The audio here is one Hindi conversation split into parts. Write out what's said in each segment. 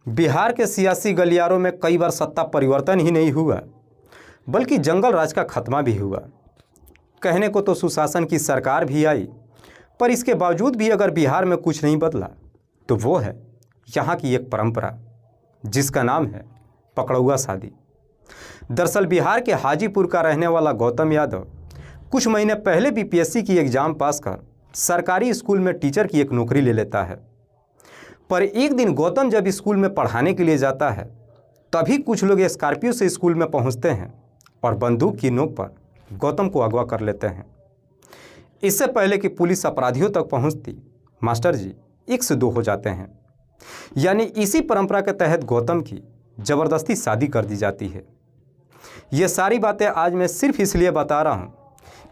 बिहार के सियासी गलियारों में कई बार सत्ता परिवर्तन ही नहीं हुआ बल्कि जंगल राज का खत्मा भी हुआ। कहने को तो सुशासन की सरकार भी आई, पर इसके बावजूद भी अगर बिहार में कुछ नहीं बदला तो वो है यहाँ की एक परंपरा जिसका नाम है पकड़ौआ शादी। दरअसल बिहार के हाजीपुर का रहने वाला गौतम यादव कुछ महीने पहले बीपीएससी की एग्ज़ाम पास कर सरकारी स्कूल में टीचर की एक नौकरी ले लेता है। पर एक दिन गौतम जब स्कूल में पढ़ाने के लिए जाता है तभी कुछ लोग स्कॉर्पियो से स्कूल में पहुंचते हैं और बंदूक की नोक पर गौतम को अगवा कर लेते हैं। इससे पहले कि पुलिस अपराधियों तक पहुंचती, मास्टर जी 1 से 2 हो जाते हैं। यानी इसी परंपरा के तहत गौतम की ज़बरदस्ती शादी कर दी जाती है। ये सारी बातें आज मैं सिर्फ इसलिए बता रहा हूँ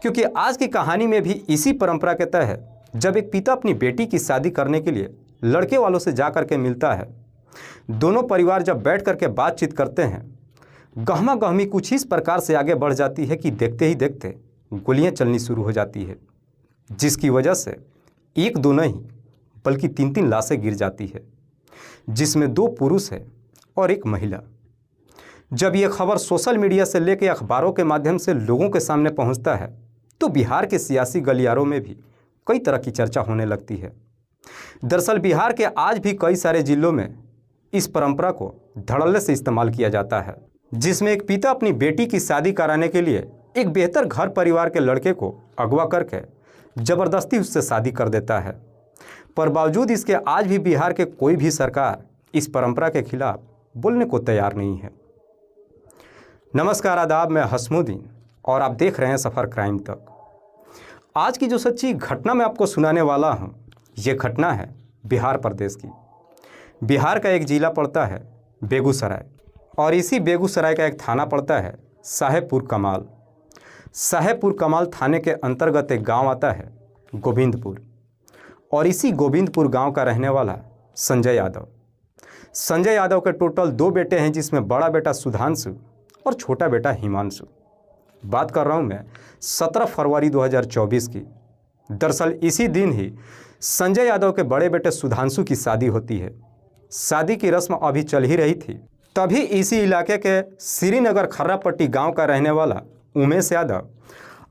क्योंकि आज की कहानी में भी इसी परंपरा के तहत जब एक पिता अपनी बेटी की शादी करने के लिए लड़के वालों से जा कर के मिलता है, दोनों परिवार जब बैठ कर के बातचीत करते हैं, गहमा गहमी कुछ इस प्रकार से आगे बढ़ जाती है कि देखते ही देखते गोलियां चलनी शुरू हो जाती है, जिसकी वजह से 1-2 नहीं बल्कि 3-3 लाशें गिर जाती है, जिसमें 2 पुरुष है और 1 महिला। जब यह खबर सोशल मीडिया से लेकर अखबारों के माध्यम से लोगों के सामने पहुंचता है तो बिहार के सियासी गलियारों में भी कई तरह की चर्चा होने लगती है। दरअसल बिहार के आज भी कई सारे जिलों में इस परंपरा को धड़ल्ले से इस्तेमाल किया जाता है, जिसमें एक पिता अपनी बेटी की शादी कराने के लिए एक बेहतर घर परिवार के लड़के को अगवा करके ज़बरदस्ती उससे शादी कर देता है। पर बावजूद इसके आज भी बिहार के कोई भी सरकार इस परंपरा के खिलाफ बोलने को तैयार नहीं है। नमस्कार, आदाब, मैं हसमुद्दीन और आप देख रहे हैं सफ़र क्राइम तक। आज की जो सच्ची घटना मैं आपको सुनाने वाला हूं, ये घटना है बिहार प्रदेश की। बिहार का एक ज़िला पड़ता है बेगूसराय और इसी बेगूसराय का एक थाना पड़ता है साहेबपुर कमाल। साहेबपुर कमाल थाने के अंतर्गत एक गांव आता है गोविंदपुर और इसी गोविंदपुर गांव का रहने वाला संजय यादव। संजय यादव के टोटल 2 बेटे हैं, जिसमें बड़ा बेटा सुधांशु और छोटा बेटा हिमांशु। बात कर रहा हूं मैं 17 फरवरी 2024 की। दरअसल इसी दिन ही संजय यादव के बड़े बेटे सुधांशु की शादी होती है। शादी की रस्म अभी चल ही रही थी, तभी इसी इलाके के श्रीनगर खर्रापट्टी गांव का रहने वाला उमेश यादव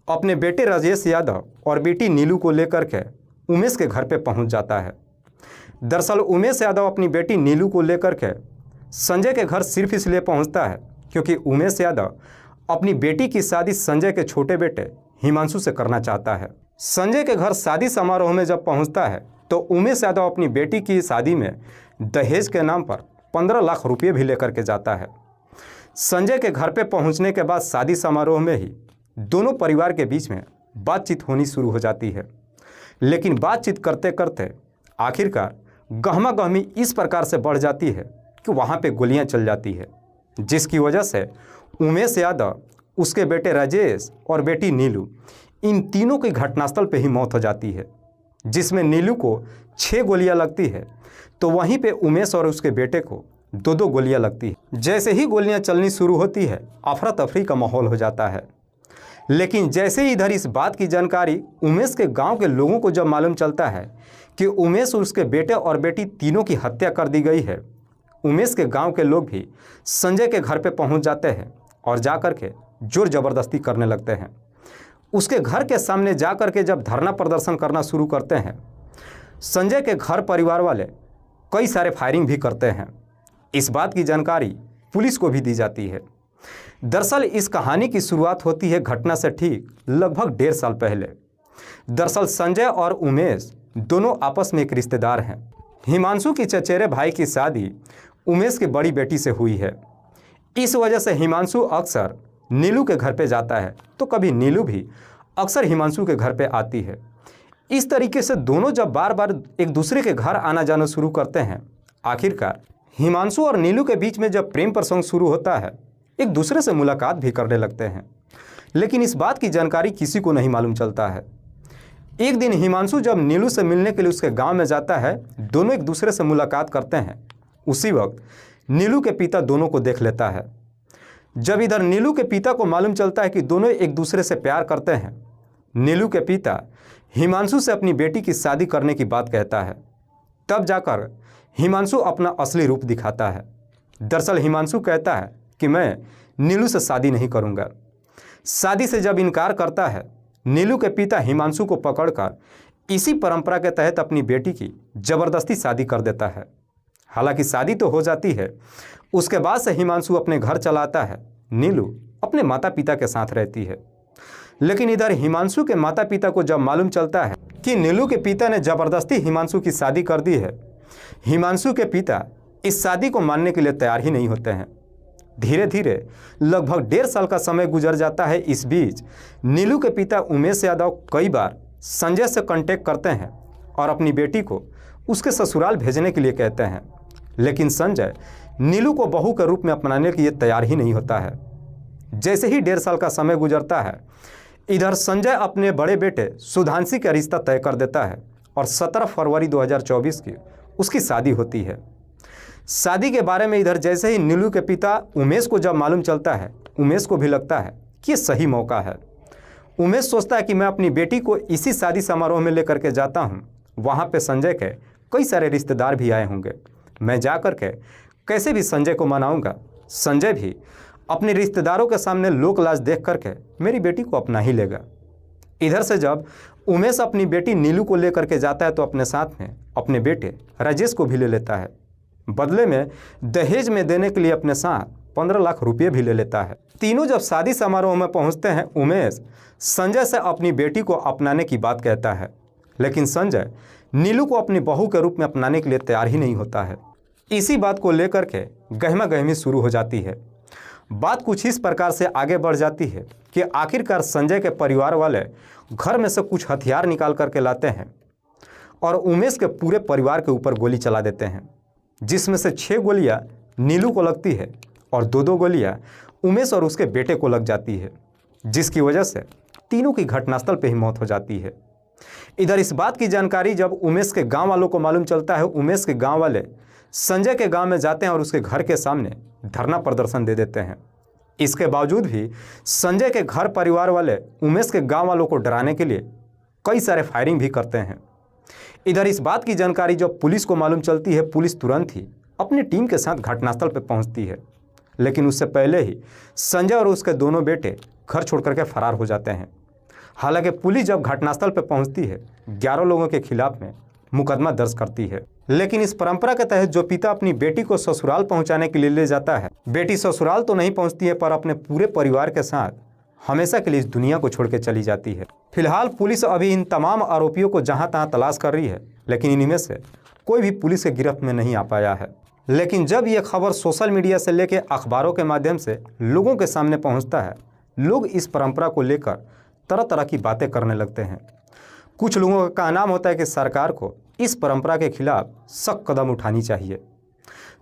अपने बेटे राजेश यादव और बेटी नीलू को लेकर के उमेश के घर पे पहुंच जाता है। दरअसल उमेश यादव अपनी बेटी नीलू को लेकर के संजय के घर सिर्फ इसलिए पहुंचता है क्योंकि उमेश यादव अपनी बेटी की शादी संजय के छोटे बेटे हिमांशु से करना चाहता है। संजय के घर शादी समारोह में जब पहुंचता है तो उमेश यादव अपनी बेटी की शादी में दहेज के नाम पर 15 लाख रुपये भी लेकर के जाता है। संजय के घर पे पहुंचने के बाद शादी समारोह में ही दोनों परिवार के बीच में बातचीत होनी शुरू हो जाती है, लेकिन बातचीत करते करते आखिरकार गहमा गहमी इस प्रकार से बढ़ जाती है कि वहाँ पे गोलियाँ चल जाती है, जिसकी वजह से उमेश यादव, उसके बेटे राजेश और बेटी नीलू, इन तीनों की घटनास्थल पे ही मौत हो जाती है, जिसमें नीलू को 6 गोलियां लगती है तो वहीं पे उमेश और उसके बेटे को 2-2 गोलियां लगती है। जैसे ही गोलियां चलनी शुरू होती है अफरा तफरी का माहौल हो जाता है। लेकिन जैसे ही इधर इस बात की जानकारी उमेश के गाँव के लोगों को जब मालूम चलता है कि उमेश और उसके बेटे और बेटी तीनों की हत्या कर दी गई है, उमेश के गांव के लोग भी संजय के घर पे पहुंच जाते हैं और जाकर के जोर ज़बरदस्ती करने लगते हैं। उसके घर के सामने जाकर के जब धरना प्रदर्शन करना शुरू करते हैं, संजय के घर परिवार वाले कई सारे फायरिंग भी करते हैं। इस बात की जानकारी पुलिस को भी दी जाती है। दरअसल इस कहानी की शुरुआत होती है घटना से ठीक लगभग 1.5 साल पहले। दरअसल संजय और उमेश दोनों आपस में एक रिश्तेदार हैं। हिमांशु की चचेरे भाई की शादी उमेश की बड़ी बेटी से हुई है। इस वजह से हिमांशु अक्सर नीलू के घर पे जाता है तो कभी नीलू भी अक्सर हिमांशु के घर पे आती है। इस तरीके से दोनों जब बार बार एक दूसरे के घर आना जाना शुरू करते हैं, आखिरकार हिमांशु और नीलू के बीच में जब प्रेम प्रसंग शुरू होता है, एक दूसरे से मुलाकात भी करने लगते हैं। लेकिन इस बात की जानकारी किसी को नहीं मालूम चलता है। एक दिन हिमांशु जब नीलू से मिलने के लिए उसके गाँव में जाता है, दोनों एक दूसरे से मुलाकात करते हैं। उसी वक्त नीलू के पिता दोनों को देख लेता है। जब इधर नीलू के पिता को मालूम चलता है कि दोनों एक दूसरे से प्यार करते हैं, नीलू के पिता हिमांशु से अपनी बेटी की शादी करने की बात कहता है। तब जाकर हिमांशु अपना असली रूप दिखाता है। दरअसल हिमांशु कहता है कि मैं नीलू से शादी नहीं करूंगा। शादी से जब इनकार करता है, नीलू के पिता हिमांशु को पकड़कर इसी परंपरा के तहत अपनी बेटी की जबरदस्ती शादी कर देता है। हालांकि शादी तो हो जाती है, उसके बाद से हिमांशु अपने घर चलाता है, नीलू अपने माता पिता के साथ रहती है। लेकिन इधर हिमांशु के माता पिता को जब मालूम चलता है कि नीलू के पिता ने जबरदस्ती हिमांशु की शादी कर दी है, हिमांशु के पिता इस शादी को मानने के लिए तैयार ही नहीं होते हैं। धीरे धीरे लगभग 1.5 साल का समय गुजर जाता है। इस बीच नीलू के पिता उमेश यादव कई बार संजय से कांटेक्ट करते हैं और अपनी बेटी को उसके ससुराल भेजने के लिए कहते हैं, लेकिन संजय नीलू को बहू के रूप में अपनाने के लिए तैयार ही नहीं होता है। जैसे ही 1.5 साल का समय गुजरता है, इधर संजय अपने बड़े बेटे सुधांशी का रिश्ता तय कर देता है और 17 फरवरी 2024 की उसकी शादी होती है। शादी के बारे में इधर जैसे ही नीलू के पिता उमेश को जब मालूम चलता है, उमेश को भी लगता है कि ये सही मौका है। उमेश सोचता है कि मैं अपनी बेटी को इसी शादी समारोह में लेकर के जाता हूँ, वहाँ पे संजय के कई सारे रिश्तेदार भी आए होंगे, मैं जा कर के कैसे भी संजय को मनाऊंगा। संजय भी अपने रिश्तेदारों के सामने लोक लाज देख करके मेरी बेटी को अपना ही लेगा। इधर से जब उमेश अपनी बेटी नीलू को लेकर के जाता है तो अपने साथ में अपने बेटे राजेश को भी ले लेता है। बदले में दहेज में देने के लिए अपने साथ 15 लाख रुपये भी ले लेता है। तीनों जब शादी समारोह में पहुंचते हैं, उमेश संजय से अपनी बेटी को अपनाने की बात कहता है, लेकिन संजय नीलू को अपनी बहू के रूप में अपनाने के लिए तैयार ही नहीं होता है। इसी बात को लेकर के गहमा गहमी शुरू हो जाती है। बात कुछ इस प्रकार से आगे बढ़ जाती है कि आखिरकार संजय के परिवार वाले घर में से कुछ हथियार निकाल करके लाते हैं और उमेश के पूरे परिवार के ऊपर गोली चला देते हैं, जिसमें से 6 गोलियां नीलू को लगती है और 2-2 गोलियां उमेश और उसके बेटे को लग जाती है, जिसकी वजह से तीनों की घटनास्थल पर ही मौत हो जाती है। इधर इस बात की जानकारी जब उमेश के गांव वालों को मालूम चलता है, उमेश के गांव वाले संजय के गांव में जाते हैं और उसके घर के सामने धरना प्रदर्शन दे देते हैं। इसके बावजूद भी संजय के घर परिवार वाले उमेश के गांव वालों को डराने के लिए कई सारे फायरिंग भी करते हैं। इधर इस बात की जानकारी जब पुलिस को मालूम चलती है, पुलिस तुरंत ही अपनी टीम के साथ घटनास्थल पर पहुंचती है, लेकिन उससे पहले ही संजय और उसके दोनों बेटे घर छोड़ करके फरार हो जाते हैं। हालांकि पुलिस जब घटनास्थल पर पहुंचती है, 11 लोगों के खिलाफ में मुकदमा दर्ज करती है। लेकिन इस परंपरा के तहत जो पिता अपनी बेटी को ससुराल पहुंचाने के लिए ले जाता है, बेटी ससुराल तो नहीं पहुंचती है पर अपने पूरे परिवार के साथ हमेशा के लिए इस दुनिया को छोड़ के चली जाती है। फिलहाल पुलिस अभी इन तमाम आरोपियों को जहां तहां तलाश कर रही है, लेकिन इनमें से कोई भी पुलिस के गिरफ्त में नहीं आ पाया है। लेकिन जब ये खबर सोशल मीडिया से लेकर अखबारों के माध्यम से लोगों के सामने पहुँचता है, लोग इस परंपरा को लेकर तरह तरह की बातें करने लगते हैं। कुछ लोगों का कहना होता है कि सरकार को इस परंपरा के खिलाफ सख्त कदम उठानी चाहिए।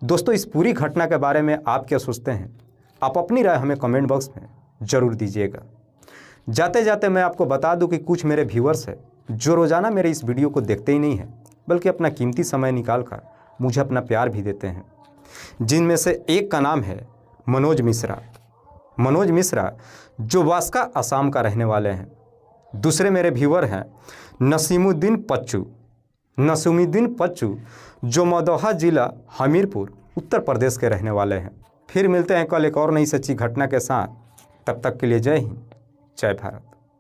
दोस्तों, इस पूरी घटना के बारे में आप क्या सोचते हैं? आप अपनी राय हमें कमेंट बॉक्स में ज़रूर दीजिएगा। जाते जाते मैं आपको बता दूं कि कुछ मेरे व्यूअर्स हैं जो रोज़ाना मेरे इस वीडियो को देखते ही नहीं हैं, बल्कि अपना कीमती समय निकाल कर मुझे अपना प्यार भी देते हैं, जिनमें से एक का नाम है मनोज मिश्रा। मनोज मिश्रा जो वास्का असम का रहने वाले हैं। दूसरे मेरे व्यूअर हैं नसीमुद्दीन पच्चू जो मदोहा जिला हमीरपुर उत्तर प्रदेश के रहने वाले हैं। फिर मिलते हैं कल एक और नई सच्ची घटना के साथ। तब तक के लिए जय हिंद, जय भारत।